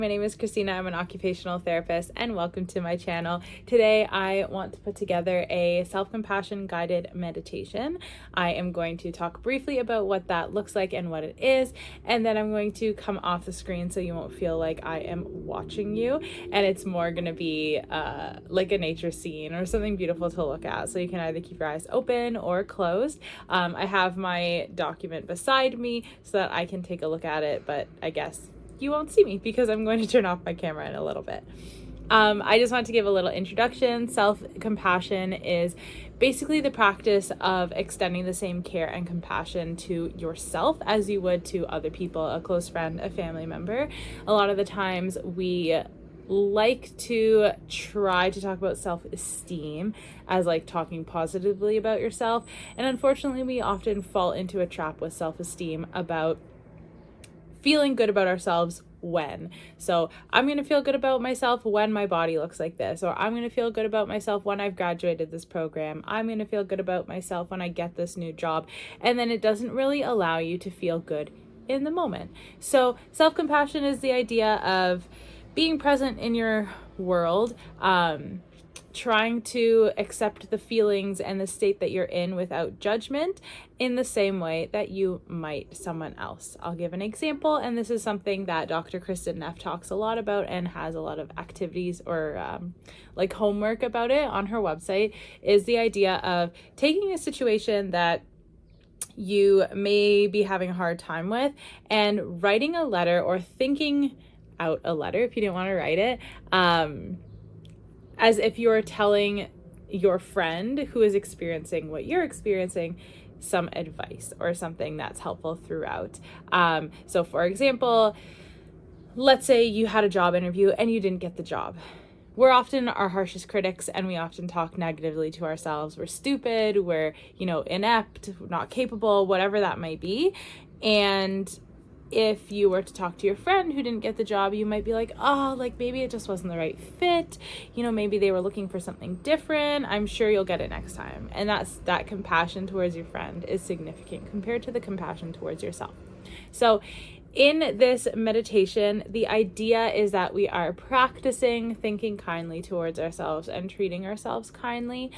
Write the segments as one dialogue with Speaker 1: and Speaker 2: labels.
Speaker 1: My name is Christina. I'm an occupational therapist, and welcome to my channel. Today I want to put together a self-compassion guided meditation. I am going to talk briefly about what that looks like and what it is, and then I'm going to come off the screen so you won't feel like I am watching you, and it's more going to be like a nature scene or something beautiful to look at, so you can either keep your eyes open or closed. I have my document beside me so that I can take a look at it, but I guess you won't see me because I'm going to turn off my camera in a little bit. I just want to give a little introduction. Self-compassion is basically the practice of extending the same care and compassion to yourself as you would to other people, a close friend, a family member. A lot of the times we like to try to talk about self-esteem as like talking positively about yourself. And unfortunately, we often fall into a trap with self-esteem about feeling good about ourselves when. So I'm going to feel good about myself when my body looks like this, or I'm going to feel good about myself when I've graduated this program. I'm going to feel good about myself when I get this new job. And then it doesn't really allow you to feel good in the moment. So self-compassion is the idea of being present in your world, trying to accept the feelings and the state that you're in without judgment in the same way that you might someone else. I'll give an example, and this is something that Dr. Kristen Neff talks a lot about and has a lot of activities or like homework about it on her website, is the idea of taking a situation that you may be having a hard time with and writing a letter or thinking out a letter if you didn't want to write it, as if you're telling your friend who is experiencing what you're experiencing some advice or something that's helpful throughout. So for example, let's say you had a job interview and you didn't get the job. We're often our harshest critics, and we often talk negatively to ourselves. We're stupid, we're, inept, not capable, whatever that might be. And if you were to talk to your friend who didn't get the job, you might be like, oh, like maybe it just wasn't the right fit. Maybe they were looking for something different. I'm sure you'll get it next time. And that compassion towards your friend is significant compared to the compassion towards yourself. So in this meditation, the idea is that we are practicing thinking kindly towards ourselves and treating ourselves kindly.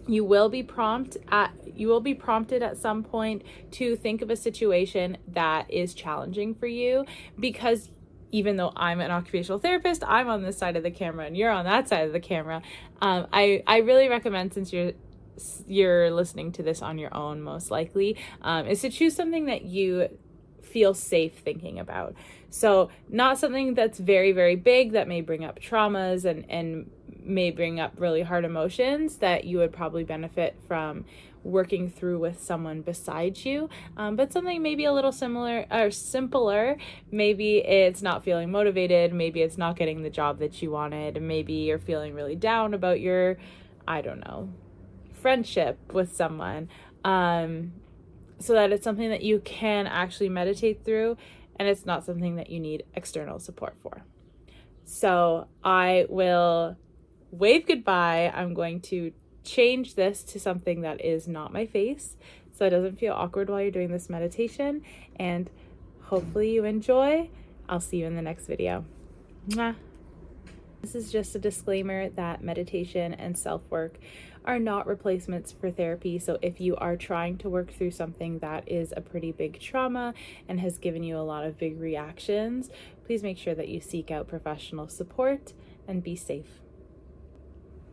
Speaker 1: You will be prompted at some point to think of a situation that is challenging for you, because even though I'm an occupational therapist, I'm on this side of the camera and you're on that side of the camera. I really recommend, since you're listening to this on your own, most likely, is to choose something that you feel safe thinking about. So not something that's very, very big that may bring up traumas and may bring up really hard emotions that you would probably benefit from working through with someone beside you, but something maybe a little similar or simpler. Maybe it's not feeling motivated, maybe it's not getting the job that you wanted, maybe you're feeling really down about your, friendship with someone, so that it's something that you can actually meditate through, and it's not something that you need external support for. So I will wave goodbye. I'm going to change this to something that is not my face, so it doesn't feel awkward while you're doing this meditation, and hopefully you enjoy. I'll see you in the next video. Mwah. This is just a disclaimer that meditation and self-work are not replacements for therapy. So if you are trying to work through something that is a pretty big trauma and has given you a lot of big reactions, please make sure that you seek out professional support and be safe.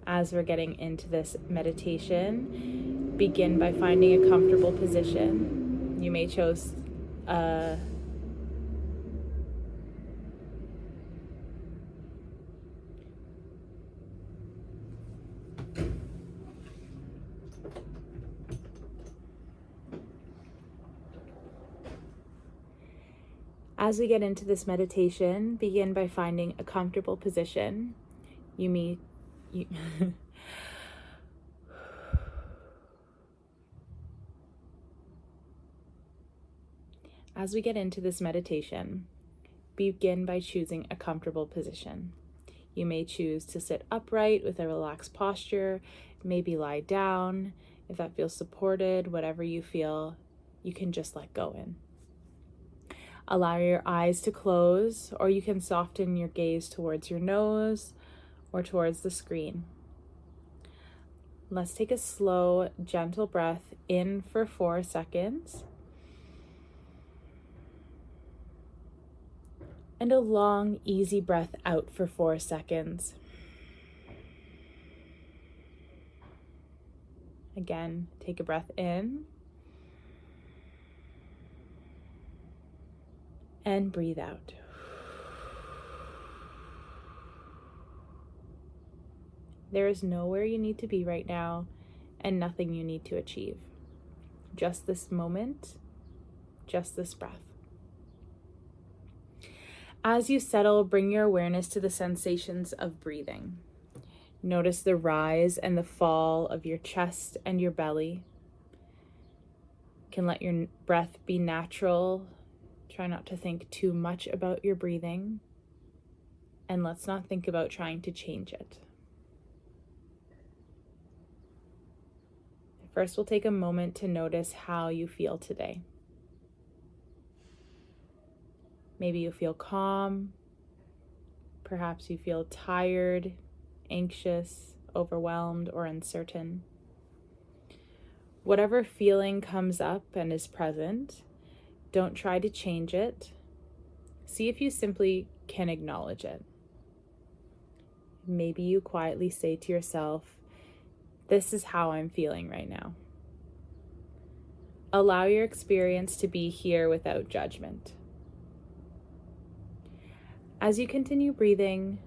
Speaker 1: As we're getting into this meditation, begin by finding a comfortable position. You may choose As we get into this meditation, begin by finding a comfortable position. As we get into this meditation, begin by choosing a comfortable position. You may choose to sit upright with a relaxed posture, maybe lie down. If that feels supported, whatever you feel, you can just let go in. Allow your eyes to close, or you can soften your gaze towards your nose or towards the screen. Let's take a slow, gentle breath in for 4 seconds. And a long, easy breath out for 4 seconds. Again, take a breath in. And breathe out. There is nowhere you need to be right now and nothing you need to achieve. Just this moment, just this breath. As you settle, bring your awareness to the sensations of breathing. Notice the rise and the fall of your chest and your belly. You can let your breath be natural. Try not to think too much about your breathing. And let's not think about trying to change it. First, we'll take a moment to notice how you feel today. Maybe you feel calm. Perhaps you feel tired, anxious, overwhelmed, or uncertain. Whatever feeling comes up and is present, don't try to change it. See if you simply can acknowledge it. Maybe you quietly say to yourself, "This is how I'm feeling right now." Allow your experience to be here without judgment. As you continue breathing,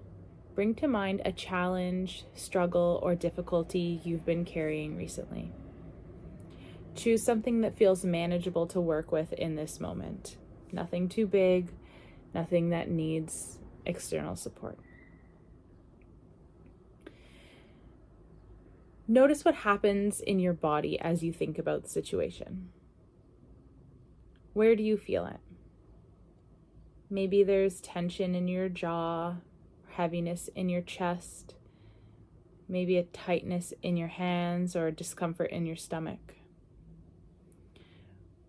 Speaker 1: bring to mind a challenge, struggle, or difficulty you've been carrying recently. Choose something that feels manageable to work with in this moment. Nothing too big, nothing that needs external support. Notice what happens in your body as you think about the situation. Where do you feel it? Maybe there's tension in your jaw, heaviness in your chest, maybe a tightness in your hands or discomfort in your stomach.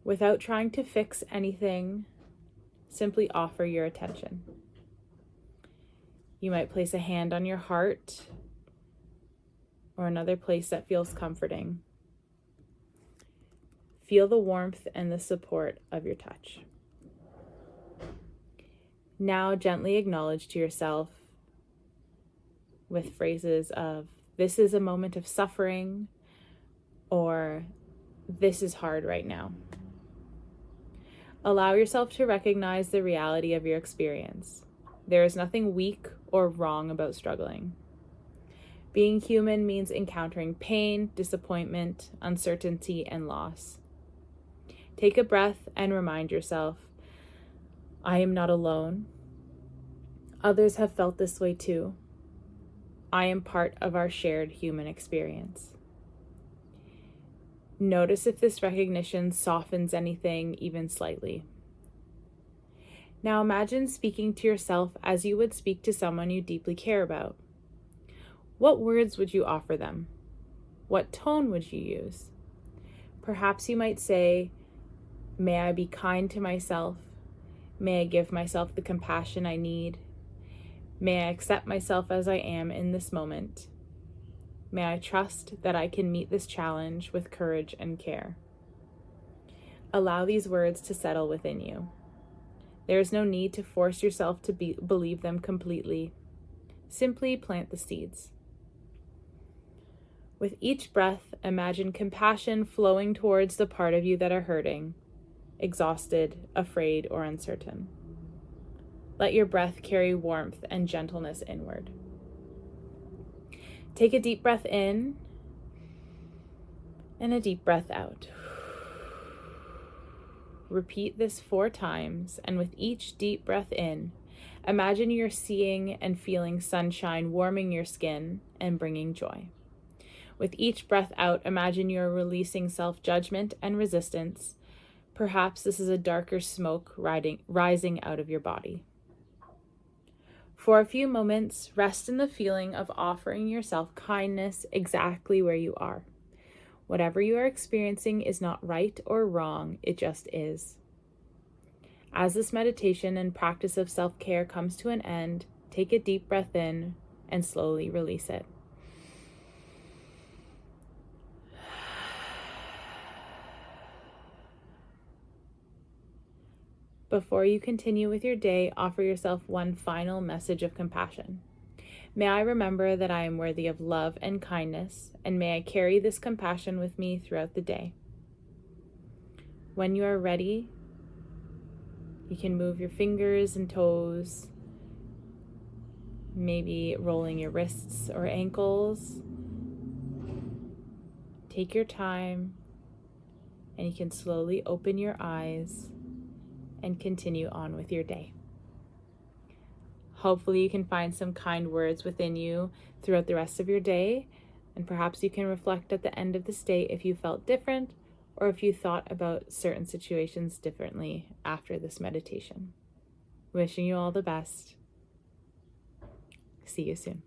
Speaker 1: Without trying to fix anything, simply offer your attention. You might place a hand on your heart or another place that feels comforting. Feel the warmth and the support of your touch. Now gently acknowledge to yourself with phrases of, "This is a moment of suffering," or "This is hard right now." Allow yourself to recognize the reality of your experience. There is nothing weak or wrong about struggling. Being human means encountering pain, disappointment, uncertainty, and loss. Take a breath and remind yourself, I am not alone. Others have felt this way too. I am part of our shared human experience. Notice if this recognition softens anything even slightly. Now imagine speaking to yourself as you would speak to someone you deeply care about. What words would you offer them? What tone would you use? Perhaps you might say, "May I be kind to myself? May I give myself the compassion I need? May I accept myself as I am in this moment? May I trust that I can meet this challenge with courage and care?" Allow these words to settle within you. There is no need to force yourself to believe them completely. Simply plant the seeds. With each breath, imagine compassion flowing towards the part of you that are hurting, exhausted, afraid, or uncertain. Let your breath carry warmth and gentleness inward. Take a deep breath in and a deep breath out. Repeat this 4 times, and with each deep breath in, imagine you're seeing and feeling sunshine warming your skin and bringing joy. With each breath out, imagine you're releasing self-judgment and resistance. Perhaps this is a darker smoke rising out of your body. For a few moments, rest in the feeling of offering yourself kindness exactly where you are. Whatever you are experiencing is not right or wrong, it just is. As this meditation and practice of self-care comes to an end, take a deep breath in and slowly release it. Before you continue with your day, offer yourself one final message of compassion. May I remember that I am worthy of love and kindness, and may I carry this compassion with me throughout the day. When you are ready, you can move your fingers and toes, maybe rolling your wrists or ankles. Take your time, and you can slowly open your eyes and continue on with your day. Hopefully you can find some kind words within you throughout the rest of your day, and perhaps you can reflect at the end of this day if you felt different or if you thought about certain situations differently after this meditation. Wishing you all the best. See you soon.